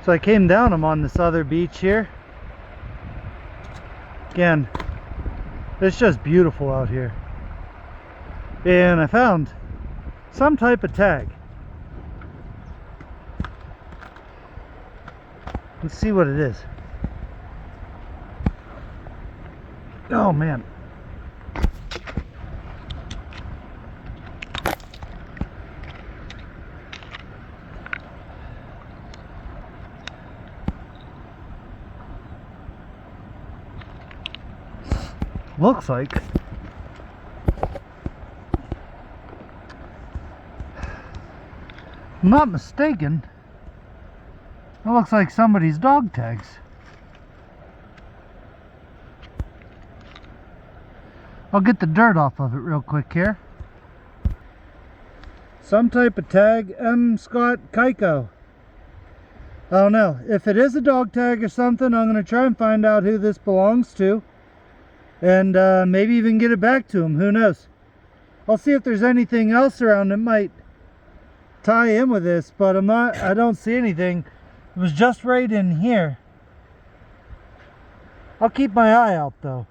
So I came down, I'm on this other beach here. Again, it's just beautiful out here. And I found some type of tag. Let's see what it is. Oh man. Looks like I'm not mistaken, it looks like somebody's dog tags. I'll get the dirt off of it real quick here. Some type of tag, M. Scott Keiko. I don't know. If it is a dog tag or something, I'm going to try and find out who this belongs to. And maybe even get it back to him. Who knows? I'll see if there's anything else around that might tie in with this, but I don't see anything. It was just right in here. I'll keep my eye out though.